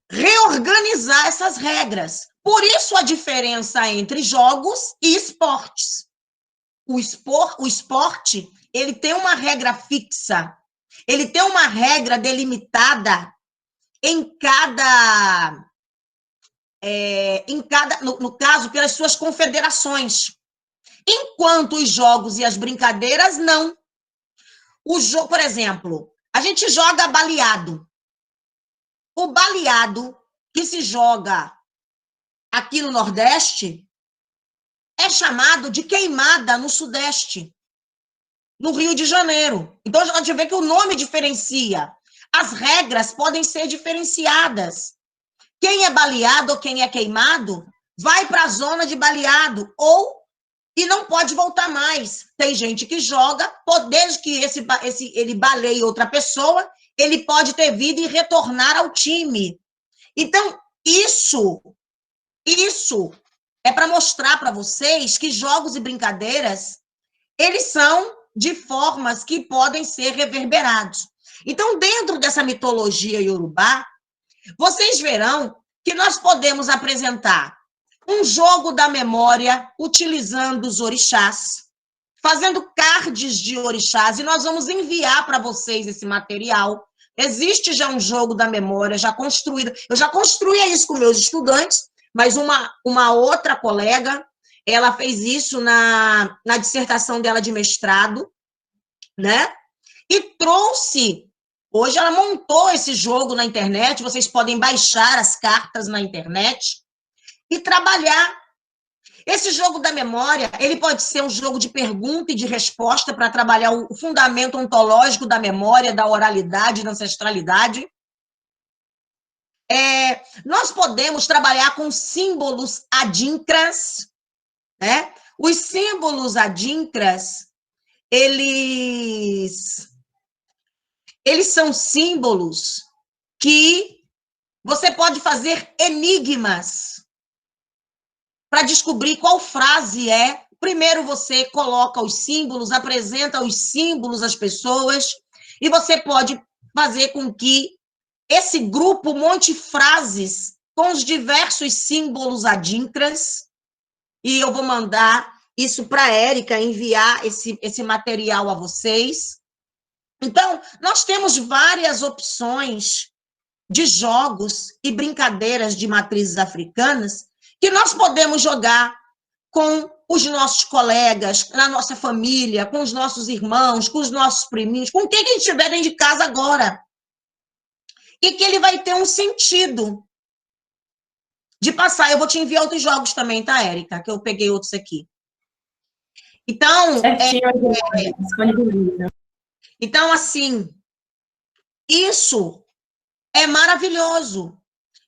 S2: reorganizar essas regras. Por isso a diferença entre jogos e esportes. O esporte, ele tem uma regra fixa, ele tem uma regra delimitada no caso, pelas suas confederações. Enquanto os jogos e as brincadeiras, não. Por exemplo, a gente joga baleado. O baleado que se joga aqui no Nordeste é chamado de queimada no Sudeste, no Rio de Janeiro. Então, a gente vê que o nome diferencia. As regras podem ser diferenciadas. Quem é baleado ou quem é queimado vai para a zona de baleado e não pode voltar mais. Tem gente que joga, desde que ele baleie outra pessoa, ele pode ter vida e retornar ao time. Então, isso é para mostrar para vocês que jogos e brincadeiras, eles são de formas que podem ser reverberados. Então, dentro dessa mitologia iorubá, vocês verão que nós podemos apresentar um jogo da memória utilizando os orixás, fazendo cards de orixás, e nós vamos enviar para vocês esse material. Existe já um jogo da memória já construído. Eu já construía isso com meus estudantes, mas uma outra colega, ela fez isso na dissertação dela de mestrado, né? E trouxe... Hoje ela montou esse jogo na internet, vocês podem baixar as cartas na internet e trabalhar. Esse jogo da memória, ele pode ser um jogo de pergunta e de resposta para trabalhar o fundamento ontológico da memória, da oralidade, da ancestralidade. Nós podemos trabalhar com símbolos adinkras, né? Os símbolos adinkras, eles são símbolos que você pode fazer enigmas. para descobrir qual frase é. Primeiro você coloca os símbolos, apresenta os símbolos às pessoas, e você pode fazer com que esse grupo monte frases com os diversos símbolos adíncras, e eu vou mandar isso para a Érica, enviar esse material a vocês. Então, nós temos várias opções de jogos e brincadeiras de matrizes africanas que nós podemos jogar com os nossos colegas, na nossa família, com os nossos irmãos, com os nossos priminhos, com quem que a gente estiver dentro de casa agora. E que ele vai ter um sentido de passar. Eu vou te enviar outros jogos também, tá, Érica? Que eu peguei outros aqui. Então, então, assim, isso é maravilhoso.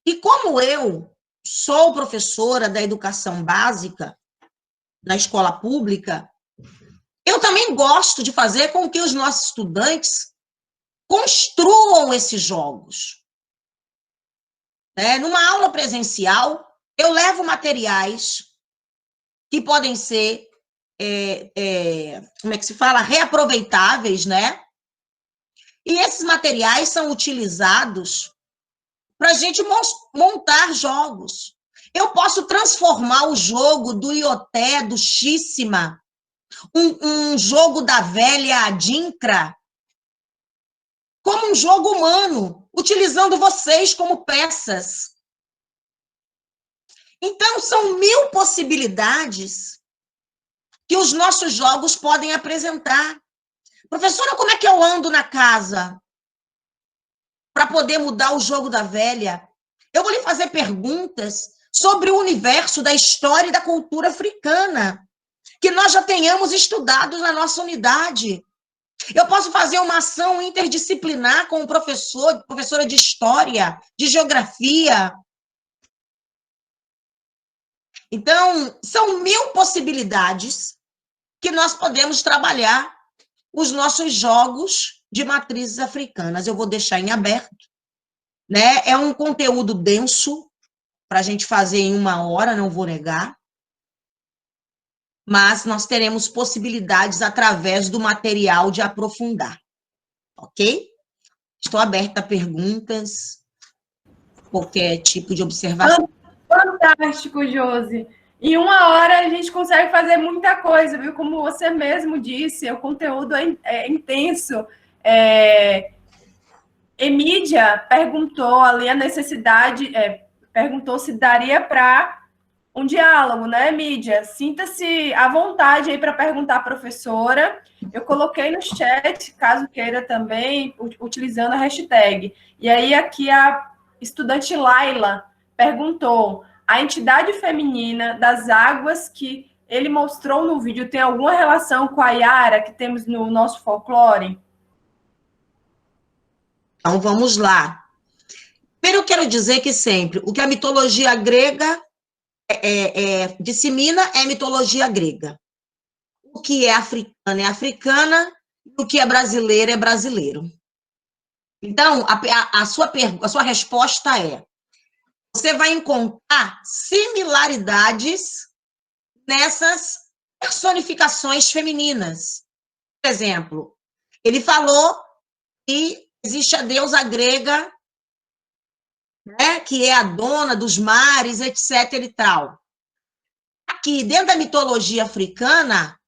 S2: E como eu sou professora da educação básica, na escola pública, eu também gosto de fazer com que os nossos estudantes construam esses jogos. Numa aula presencial, eu levo materiais que podem ser, como é que se fala? Reaproveitáveis, né? E esses materiais são utilizados para a gente montar jogos. Eu posso transformar o jogo do Ioté, do Xíssima, um jogo da velha Adinkra, como um jogo humano, utilizando vocês como peças. Então, são 1000 possibilidades que os nossos jogos podem apresentar. Professora, como é que eu ando na casa para poder mudar o jogo da velha? Eu vou lhe fazer perguntas sobre o universo da história e da cultura africana, que nós já tenhamos estudado na nossa unidade. Eu posso fazer uma ação interdisciplinar com o professora de história, de geografia. Então, são 1000 possibilidades que nós podemos trabalhar os nossos jogos de matrizes africanas. Eu vou deixar em aberto, né? É um conteúdo denso para a gente fazer em 1 hora, não vou negar. Mas nós teremos possibilidades através do material de aprofundar, ok? Estou aberta a perguntas, qualquer tipo de observação.
S1: Fantástico, Josi. Em 1 hora a gente consegue fazer muita coisa, viu? Como você mesmo disse, o conteúdo é intenso. Emídia perguntou ali a necessidade, perguntou se daria para um diálogo, né, Mídia? Sinta-se à vontade aí para perguntar à professora. Eu coloquei no chat, caso queira também, utilizando a hashtag. E aí aqui a estudante Laila perguntou: a entidade feminina das águas que ele mostrou no vídeo tem alguma relação com a Yara que temos no nosso folclore?
S2: Então, vamos lá. Primeiro, eu quero dizer que sempre o que a mitologia grega dissemina é mitologia grega. O que é africana, e o que é brasileiro é brasileiro. Então, a sua resposta é: você vai encontrar similaridades nessas personificações femininas. Por exemplo, ele falou que existe a deusa grega, né, que é a dona dos mares, etc. e tal. Aqui, dentro da mitologia africana,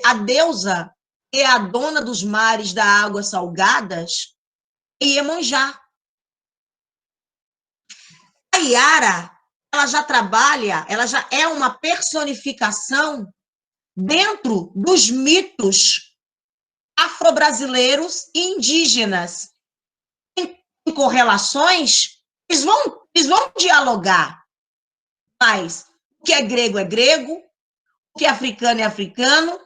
S2: a deusa que é a dona dos mares da águas salgadas é Iemanjá. A Yara, ela já trabalha, ela já é uma personificação dentro dos mitos afro-brasileiros e indígenas. Em correlações, eles vão dialogar, mas o que é grego, o que é africano,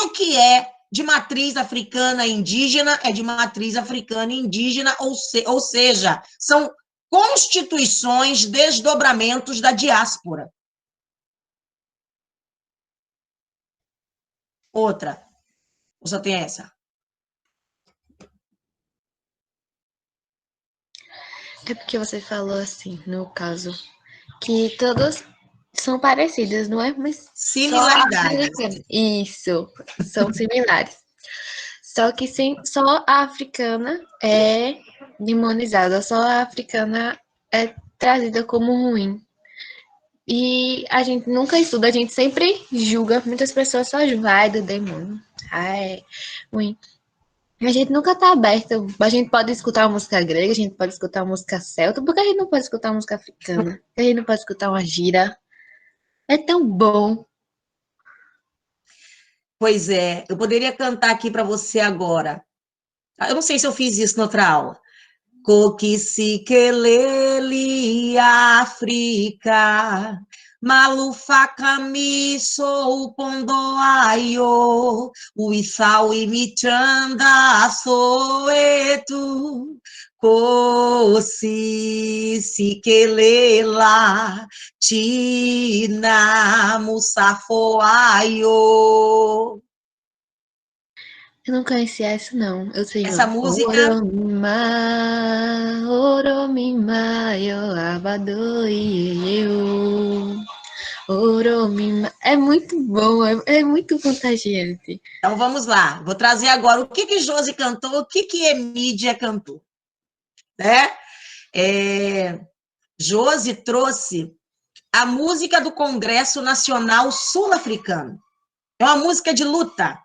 S2: o que é de matriz africana e indígena é de matriz africana e indígena, ou seja, são constituições, desdobramentos da diáspora. Outra, ou só tem essa?
S3: É porque você falou assim, no caso, que todos são parecidas, não é? Mas
S2: Similaridades.
S3: Isso, são similares. Só que só a africana é demonizada, só a africana é trazida como ruim. E a gente nunca estuda, a gente sempre julga, muitas pessoas só vai do demônio. É ruim. A gente nunca tá aberto. A gente pode escutar uma música grega, a gente pode escutar uma música celta, porque a gente não pode escutar uma música africana, a gente não pode escutar uma gira. É tão bom.
S2: Pois é, eu poderia cantar aqui para você agora. Eu não sei se eu fiz isso na outra aula. Kokisikeleli África, Malufakami sou Pondoaio, Uissau e Michanda Soetu, Kosisikelela Tina Musafoaio.
S3: Eu não conhecia isso, não. Eu sei
S2: Essa música...
S3: Oromima, eu abadoi, Oromima. É muito bom, é muito contagiante.
S2: Então vamos lá, vou trazer agora o que Josi cantou, o que Emídia cantou, né? Josi trouxe a música do Congresso Nacional Sul-Africano. É uma música de luta.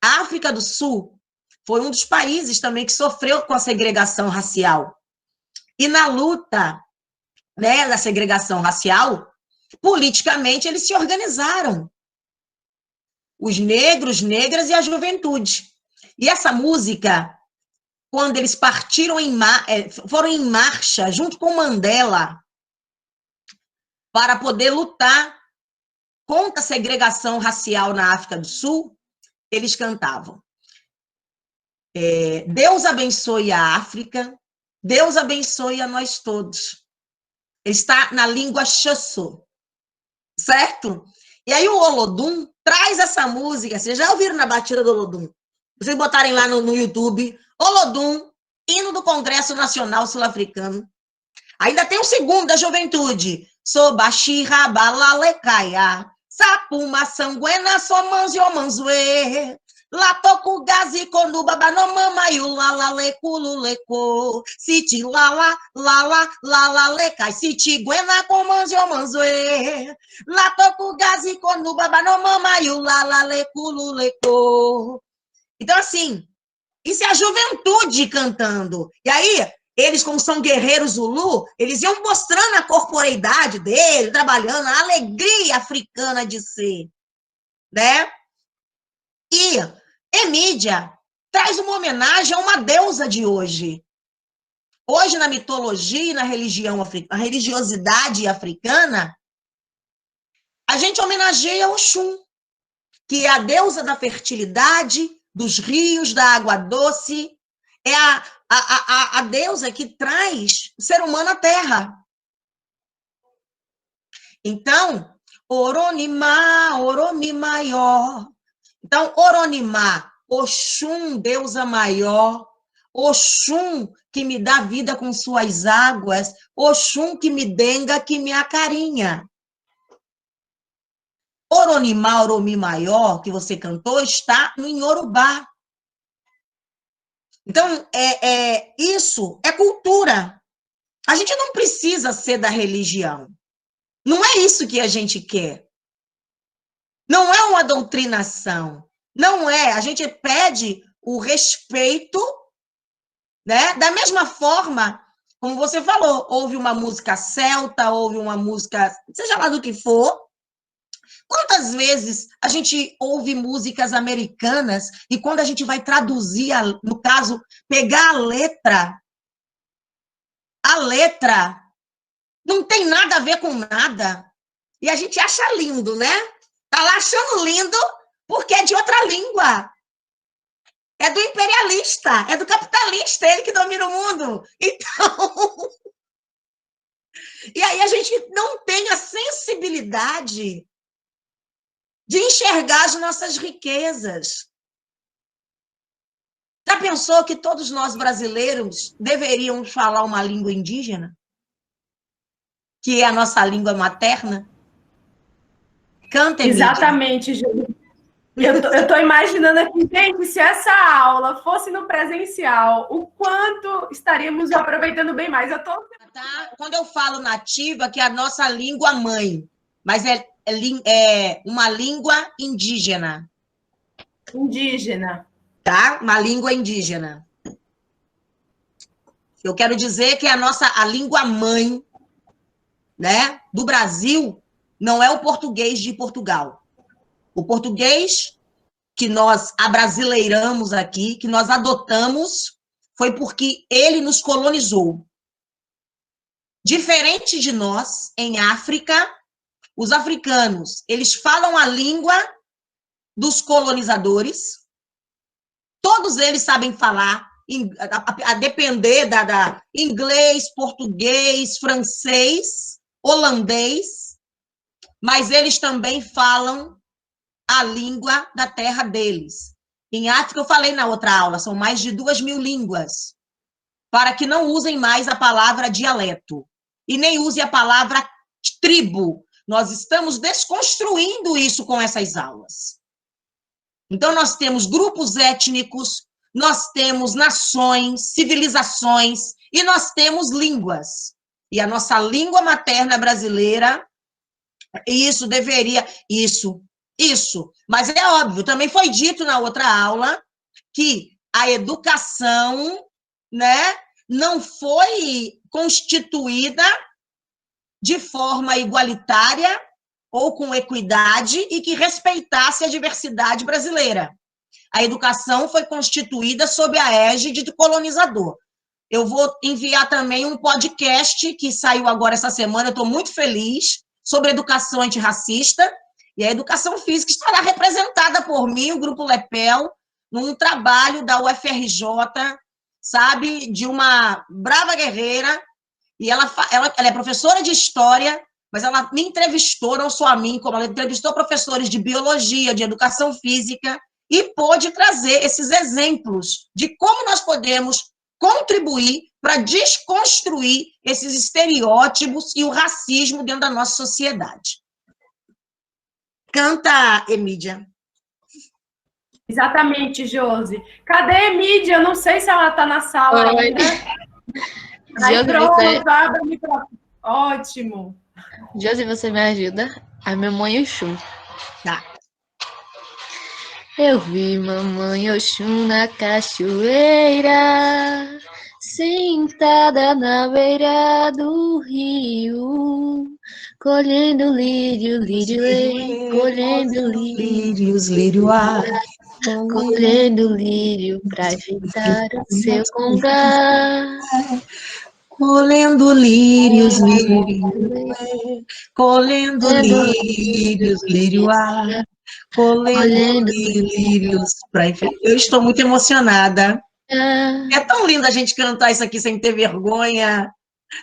S2: A África do Sul foi um dos países também que sofreu com a segregação racial. E na luta, né, da segregação racial, politicamente eles se organizaram. Os negros, negras e a juventude. E essa música, quando eles partiram foram em marcha junto com Mandela para poder lutar contra a segregação racial na África do Sul, eles cantavam: Deus abençoe a África, Deus abençoe a nós todos. Está na língua Xhosa, certo? E aí o Olodum traz essa música, vocês já ouviram na batida do Olodum? Vocês botarem lá no YouTube, Olodum, hino do Congresso Nacional Sul-Africano. Ainda tem o segundo da juventude. Sobashira balalekaya, sapuma sanguena somanziomanzue. Latoku gazi konuba banomama yulala kululeko. Siti lala lekai, siti guena komanziomanzue. Latoku gazi konuba banomama yulala kululeko. Então, assim, isso é a juventude cantando. E aí, eles, como são guerreiros Zulu, eles iam mostrando a corporeidade dele, trabalhando, a alegria africana de ser, né? E Emídia traz uma homenagem a uma deusa de hoje. Hoje, na mitologia e na religião africana, a religiosidade africana, a gente homenageia Oxum, que é a deusa da fertilidade, dos rios, da água doce, é a deusa que traz o ser humano à Terra. Então, Oronimá, Oromi maior. Então, Oronimá, Oxum, deusa maior, Oxum, que me dá vida com suas águas, Oxum, que me denga, que me acarinha. Oronimá, Oromi maior, que você cantou, está no Iorubá. Então, isso é cultura. A gente não precisa ser da religião. Não é isso que a gente quer. Não é uma doutrinação. Não é. A gente pede o respeito, né? Da mesma forma, como você falou, houve uma música celta, houve uma música, seja lá do que for. Quantas vezes a gente ouve músicas americanas e quando a gente vai traduzir, no caso, pegar a letra não tem nada a ver com nada. E a gente acha lindo, né? Tá lá achando lindo porque é de outra língua. É do imperialista, é do capitalista, ele que domina o mundo. Então... E aí a gente não tem a sensibilidade de enxergar as nossas riquezas. Já pensou que todos nós brasileiros deveríamos falar uma língua indígena? Que é a nossa língua materna? Canta, Emídia.
S1: Exatamente, Júlia. Eu tô imaginando aqui, gente, se essa aula fosse no presencial, o quanto estaríamos aproveitando bem mais.
S2: Tá? Quando eu falo nativa, que é a nossa língua mãe, mas é uma língua indígena.
S1: Indígena.
S2: Tá? Uma língua indígena. Eu quero dizer que a língua mãe, né, do Brasil não é o português de Portugal. O português que nós abrasileiramos aqui, que nós adotamos, foi porque ele nos colonizou. Diferente de nós, em África, os africanos, eles falam a língua dos colonizadores, todos eles sabem falar, a depender da inglês, português, francês, holandês, mas eles também falam a língua da terra deles. Em África, eu falei na outra aula, são mais de 2.000 línguas, para que não usem mais a palavra dialeto, e nem use a palavra tribo. Nós estamos desconstruindo isso com essas aulas. Então, nós temos grupos étnicos, nós temos nações, civilizações, e nós temos línguas. E a nossa língua materna brasileira, isso deveria... Isso. Mas é óbvio, também foi dito na outra aula que a educação, né, não foi constituída de forma igualitária ou com equidade e que respeitasse a diversidade brasileira. A educação foi constituída sob a égide do colonizador. Eu vou enviar também um podcast que saiu agora essa semana, eu estou muito feliz, sobre educação antirracista, e a educação física estará representada por mim, o Grupo Lepel, num trabalho da UFRJ, sabe, de uma brava guerreira, e ela é professora de história, mas ela me entrevistou, não só a mim, como ela entrevistou professores de biologia, de educação física, e pôde trazer esses exemplos de como nós podemos contribuir para desconstruir esses estereótipos e o racismo dentro da nossa sociedade. Canta, Emídia.
S1: Exatamente, Josi. Cadê a Emídia? Eu não sei se ela está na sala ainda. Aí, pronto, abre o microfone. Ótimo.
S3: Josi, você me ajuda? A mamãe Oxum.
S2: Tá.
S3: Eu vi mamãe Oxum na cachoeira, sentada na beira do rio, colhendo lírio, colhendo
S2: lírios, lírio-ar,
S3: colhendo lírio pra ajeitar o seu congá.
S2: Colhendo lírios, colhendo lírios, lírio-ar, colhendo lírios para enfeitar. Eu estou muito emocionada. É tão lindo a gente cantar isso aqui sem ter vergonha,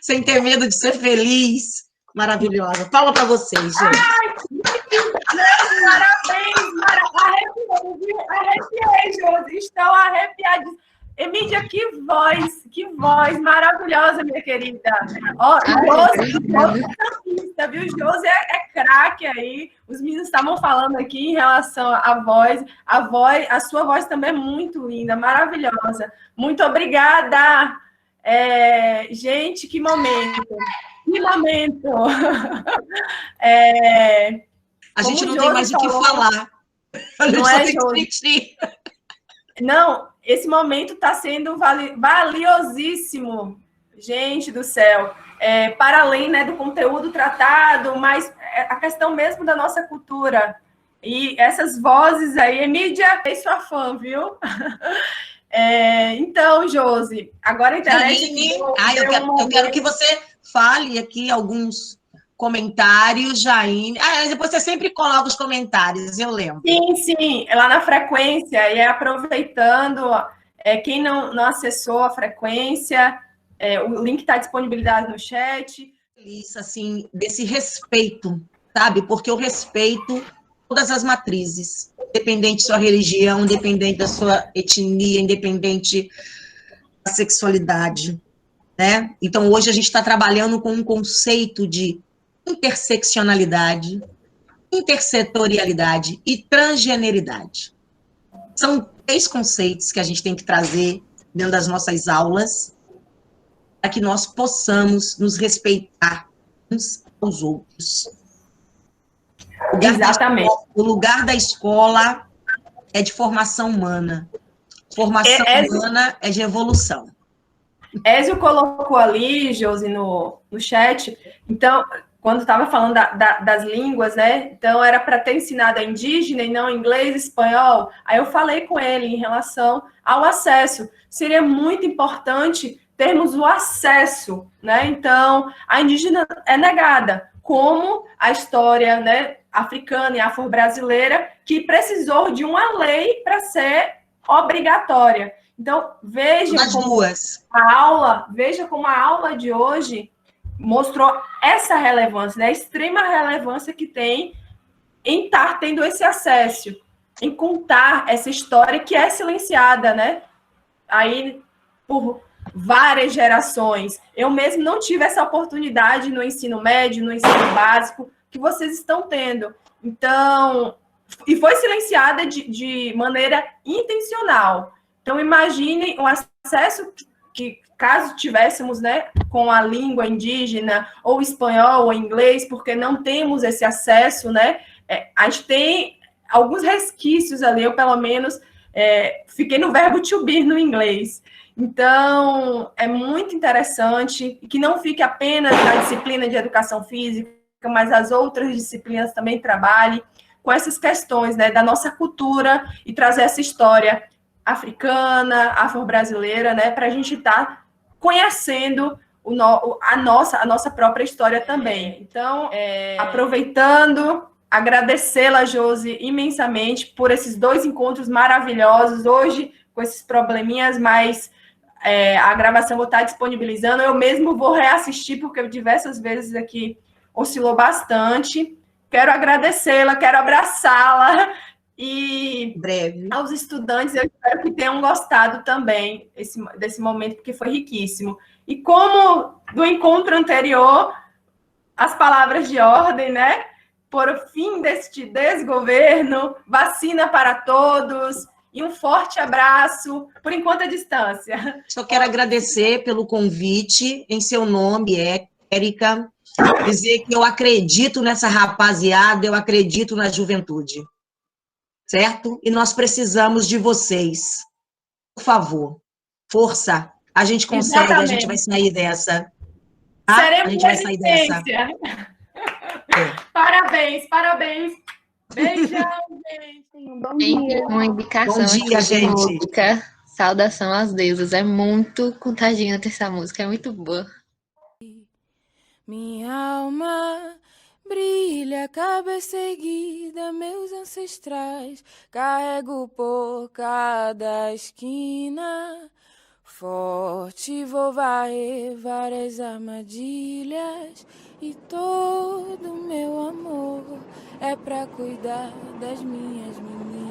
S2: sem ter medo de ser feliz. Maravilhosa. Fala para vocês, gente.
S1: Ai, parabéns, arrepiei, Josi. Estou arrepiada. Emídia, que voz maravilhosa, minha querida. Ó, Josi é campista, viu? Josi é craque aí. Os meninos estavam falando aqui em relação à voz. A sua voz também é muito linda, maravilhosa. Muito obrigada. Gente, que momento. Que momento.
S2: A gente não tem mais o que falar.
S1: Não é, Josi? Não, esse momento está sendo valiosíssimo, gente do céu, para além, né, do conteúdo tratado, mas a questão mesmo da nossa cultura. E essas vozes aí, Emídia, é sua fã, viu? Então, Josi, agora a internet...
S2: eu quero que você fale aqui alguns comentários, Jaine. Depois você sempre coloca os comentários, eu lembro.
S1: Sim, lá na frequência, e aproveitando, quem não acessou a frequência, o link está disponibilizado no chat.
S2: Isso, assim, desse respeito, sabe? Porque eu respeito todas as matrizes, independente da sua religião, independente da sua etnia, independente da sexualidade, né? Então, hoje a gente está trabalhando com um conceito de interseccionalidade, intersetorialidade e transgeneridade. São 3 conceitos que a gente tem que trazer dentro das nossas aulas para que nós possamos nos respeitar uns aos outros.
S1: Exatamente.
S2: O lugar da escola é de formação humana. Formação humana é de evolução.
S1: Ézio colocou ali, Josi, no chat, então, quando estava falando das línguas, né? Então, era para ter ensinado a indígena e não inglês, espanhol. Aí eu falei com ele em relação ao acesso. Seria muito importante termos o acesso, né? Então, a indígena é negada, como a história, né, africana e afro-brasileira, que precisou de uma lei para ser obrigatória. Então, veja como a aula de hoje mostrou essa relevância, né? A extrema relevância que tem em estar tendo esse acesso, em contar essa história que é silenciada, né? Aí, por várias gerações. Eu mesmo não tive essa oportunidade no ensino médio, no ensino básico, que vocês estão tendo. Então, e foi silenciada de maneira intencional. Então, imaginem o acesso que, caso tivéssemos, né, com a língua indígena, ou espanhol, ou inglês, porque não temos esse acesso, né? A gente tem alguns resquícios ali, eu pelo menos fiquei no verbo to be no inglês. Então, é muito interessante que não fique apenas na disciplina de educação física, mas as outras disciplinas também trabalhem com essas questões, né, da nossa cultura e trazer essa história africana, afro-brasileira, né, para a gente estar conhecendo a nossa própria história também. Então, aproveitando, agradecê-la, Josi, imensamente por esses 2 encontros maravilhosos, hoje com esses probleminhas, mas a gravação vou estar disponibilizando, eu mesmo vou reassistir, porque diversas vezes aqui oscilou bastante. Quero agradecê-la, quero abraçá-la, e
S2: breve.
S1: Aos estudantes, eu espero que tenham gostado também desse momento, porque foi riquíssimo. E como do encontro anterior, as palavras de ordem, né? Por fim deste desgoverno, vacina para todos, e um forte abraço, por enquanto à distância.
S2: Só quero agradecer pelo convite, em seu nome, Érica, dizer que eu acredito nessa rapaziada, eu acredito na juventude, certo? E nós precisamos de vocês. Por favor, força, a gente consegue, exatamente. A gente vai sair dessa. Tá?
S1: Seremos
S2: a gente vai sair dessa.
S1: Parabéns, parabéns. Beijão, gente.
S3: Bom dia. Uma indicação
S2: bom dia, gente.
S3: Música, Saudação às Deusas. É muito contagiante essa música, é muito boa.
S7: Minha alma brilha, cabeça erguida, meus ancestrais carrego por cada esquina. Forte vou varrer várias armadilhas, e todo meu amor é pra cuidar das minhas meninas.